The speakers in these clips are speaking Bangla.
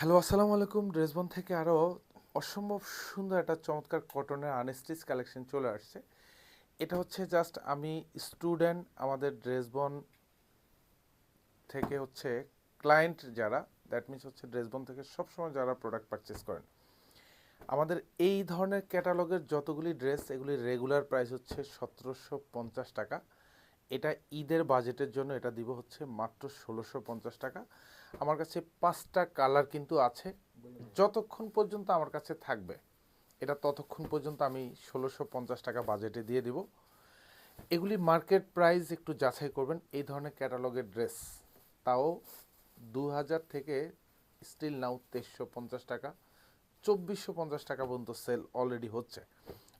হ্যালো, আসসালামু আলাইকুম। ড্রেসবন থেকে আরও অসম্ভব সুন্দর একটা চমৎকার কটনের আনস্টিচ কালেকশন চলে আসছে। এটা হচ্ছে জাস্ট আমি স্টুডেন্ট আমাদের ড্রেসবন থেকে হচ্ছে ক্লায়েন্ট যারা, দ্যাট মিনস হচ্ছে ড্রেসবন থেকে সবসময় যারা প্রোডাক্ট পারচেস করেন, আমাদের এই ধরনের ক্যাটালগের যতগুলি ড্রেস এগুলি রেগুলার প্রাইস হচ্ছে 1750 টাকা। এটা ঈদের বাজেটের জন্য এটা দিব হচ্ছে মাত্র 1650 টাকা। আমার কাছে 5টা কালার কিন্তু আছে, যতক্ষণ পর্যন্ত আমার কাছে থাকবে এটা ততক্ষণ পর্যন্ত আমি 1650 টাকা বাজেটে দিয়ে দিব। এগুলি মার্কেট প্রাইস একটু যাচাই করবেন। এই ধরনের ক্যাটালগের ড্রেস তাও 2000 থেকে স্টিল নাও 2350 টাকা, 2450 টাকা পর্যন্ত সেল অলরেডি হচ্ছে।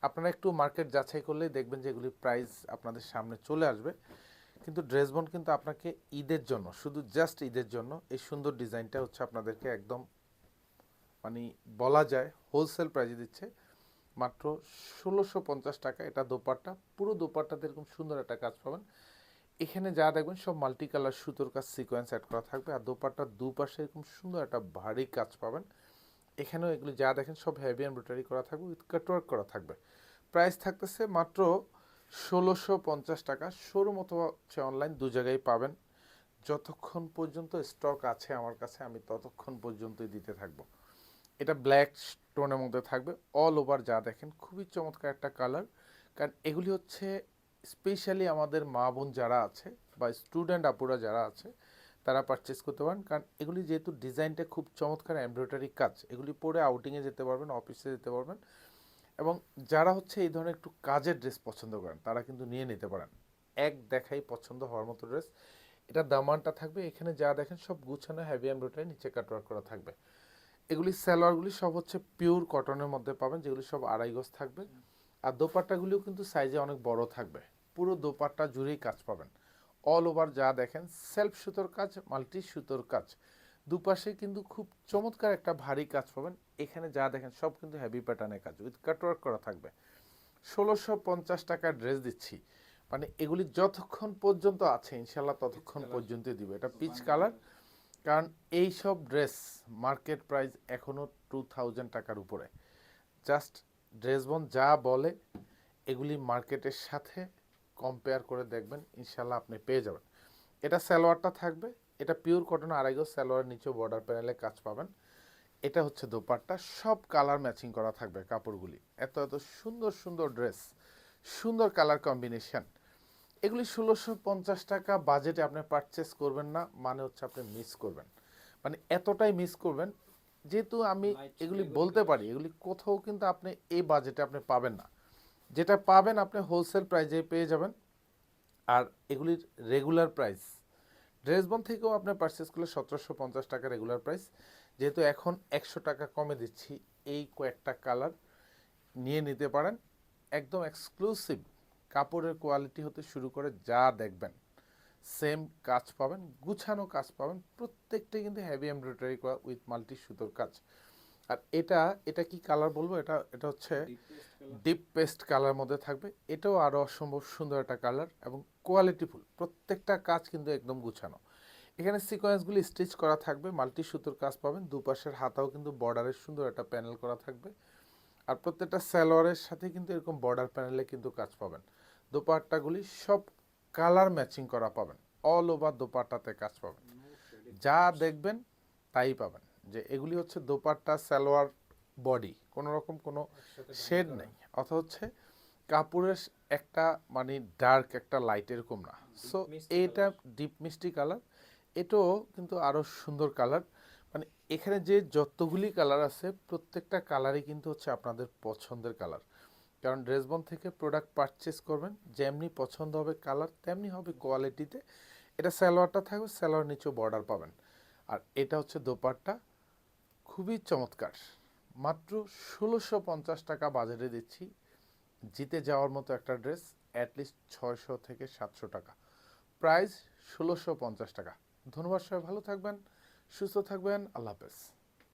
আপনারা একটু মার্কেট যাচাই করলেই দেখবেন যে এগুলির প্রাইস আপনাদের সামনে চলে আসবে। কিন্তু ড্রেসবন কিন্তু আপনাকে ঈদের জন্য, শুধু জাস্ট ঈদের জন্য এই সুন্দর ডিজাইনটা হচ্ছে আপনাদেরকে একদম মানে বলা যায় হোলসেল প্রাইসে দিচ্ছে মাত্র 1650 টাকা। এটা দোপাট্টা, পুরো দোপাট্টাতে এরকম সুন্দর একটা কাজ পাবেন। এখানে যা দেখবেন সব মাল্টি কালার সুতোর কাজ সিকোয়েন্স অ্যাড করা থাকবে, আর দোপাট্টার দুপাশে এরকম সুন্দর একটা ভারী কাজ পাবেন। এখানেও এগুলি যা দেখেন সব হেভি এমব্রয়ডারি করা থাকবে, উইথ কাটওয়ার্ক করা থাকবে। প্রাইস থাকতেছে মাত্র 1650 টাকা। শোরুম অথবা হচ্ছে অনলাইন দু জায়গায় পাবেন। যতক্ষণ পর্যন্ত স্টক আছে আমার কাছে আমি ততক্ষণ পর্যন্তই দিতে থাকবো। এটা ব্ল্যাক স্টোনের মধ্যে থাকবে, অল ওভার যা দেখেন খুবই চমৎকার একটা কালার। কারণ এগুলি হচ্ছে স্পেশালি আমাদের মা বোন যারা আছে বা স্টুডেন্ট আপুরা যারা আছে তারা পারচেস করতে পারেন। কারণ এগুলি যেহেতু ডিজাইনটা খুব চমৎকার এমব্রয়ডারি কাজ, এগুলি পরে আউটিংয়ে যেতে পারবেন, অফিসে যেতে পারবেন। এবং যারা হচ্ছে এই ধরনের একটু কাজের ড্রেস পছন্দ করেন তারা কিন্তু নিয়ে নিতে পারেন। এক দেখাই পছন্দ হওয়ার মতো ড্রেস। এটা দামানটা থাকবে, এখানে যা দেখেন সব গুছানো হেভি এমব্রয়ডারি, নিচে কাটওয়ার্ক করা থাকবে। এগুলি সালোয়ারগুলি সব হচ্ছে পিওর কটনের মধ্যে পাবেন, যেগুলি সব আড়াই গজ থাকবে। আর দোপাট্টাগুলিও কিন্তু সাইজে অনেক বড় থাকবে। পুরো দোপাট্টা জুড়েই কাজ পাবেন। অল ওভার যা দেখেন সেলফ সুতোর কাজ, মাল্টি সুতোর কাজ, দুপাশে কিন্তু খুব চমৎকার একটা ভারী কাজ পাবেন। এখানে যা দেখেন সব কিন্তু হেভি প্যাটার্নের কাজ, উইথ কাটওয়ার্ক করা থাকবে। 1650 টাকার ড্রেস দিচ্ছি, মানে এগুলি যতক্ষণ পর্যন্ত আছে ইনশাল্লাহ ততক্ষণ পর্যন্ত দিব। এটা পিচ কালার। কারণ এই সব ড্রেস মার্কেট প্রাইস এখনও 2000 টাকার উপরে। জাস্ট ড্রেসবন যা বলে এগুলি মার্কেটের সাথে কম্পেয়ার করে দেখবেন, ইনশাল্লাহ আপনি পেয়ে যাবেন। এটা সালোয়ারটা থাকবে, এটা পিওর কটন আড়াই গজ, সালোয়ার নিচেও বর্ডার প্যানেলে কাজ পাবেন। এটা হচ্ছে দোপাট্টা, সব কালার ম্যাচিং করা থাকবে কাপড়গুলি। এত এত সুন্দর সুন্দর ড্রেস, সুন্দর কালার কম্বিনেশন। এগুলি 1650 টাকা বাজেটে আপনি পারচেস করবেন না মানে হচ্ছে আপনি মিস করবেন, মানে এতটাই মিস করবেন। যেহেতু আমি এগুলি বলতে পারি এগুলি কোথাও কিন্তু আপনি এই বাজেটে আপনি পাবেন না। যেটা পাবেন আপনি হোলসেল প্রাইজে পেয়ে যাবেন। আর এগুলির রেগুলার প্রাইস ড্রেসবন থেকেও আপনি পারচেস করলে 1750 টাকা রেগুলার প্রাইস। যেহেতু এখন 100 টাকা কমে দিচ্ছি, এই কয়েকটা কালার নিয়ে নিতে পারেন। একদম এক্সক্লুসিভ কাপড়ের কোয়ালিটি হতে শুরু করে যা দেখবেন সেম কাজ পাবেন, গুছানো কাজ পাবেন। প্রত্যেকটা কিন্তু হেভি এমব্রয়ডারি করা উইথ মাল্টি সুতোর কাজ। আর এটা এটা কি কালার বলবো, এটা এটা হচ্ছে ডিপ পেস্ট কালার মধ্যে থাকবে। এটাও আরও অসম্ভব সুন্দর একটা কালার এবং কোয়ালিটিফুল। প্রত্যেকটা কাজ কিন্তু একদম গুছানো। এখানে সিকোয়েন্সগুলি স্টিচ করা থাকবে, মাল্টি সুতোর কাজ পাবেন। দুপাশের হাতাও কিন্তু বর্ডারের সুন্দর একটা প্যানেল করা থাকবে। আর প্রত্যেকটা সালোয়ারের সাথে কিন্তু এরকম বর্ডার প্যানেলে কিন্তু কাজ পাবেন। দোপাট্টাগুলি সব কালার ম্যাচিং করা পাবেন, অল ওভার দোপাট্টাতে কাজ পাবেন। যা দেখবেন তাই পাবেন। যে এগুলি হচ্ছে দোপাট্টা, সালোয়ার, বডি, কোনো রকম কোনো শেড নেই, অথবা হচ্ছে কাপড়ের একটা মানে ডার্ক একটা লাইট এরকম না। সো এইটা ডিপ মিষ্টি কালার। এটাও কিন্তু আরও সুন্দর কালার। মানে এখানে যে যতগুলি কালার আছে প্রত্যেকটা কালারই কিন্তু হচ্ছে আপনাদের পছন্দের কালার। কারণ ড্রেসবন থেকে প্রোডাক্ট পারচেস করবেন, যেমনি পছন্দ হবে কালার তেমনি হবে কোয়ালিটিতে। এটা সালোয়ারটা থাকবে, সালোয়ার নিচেও বর্ডার পাবেন। আর এটা হচ্ছে দোপাট্টা, খুবই চমৎকার। মাত্র 1650 টাকা বাজারে দিচ্ছি। জিতে যাওয়ার মতো একটা ড্রেস, অ্যাটলিস্ট 600 থেকে 700 টাকা প্রাইস, 1650 টাকা। ধন্যবাদ, সবাই ভালো থাকবেন, সুস্থ থাকবেন, আল্লাহ হাফেজ।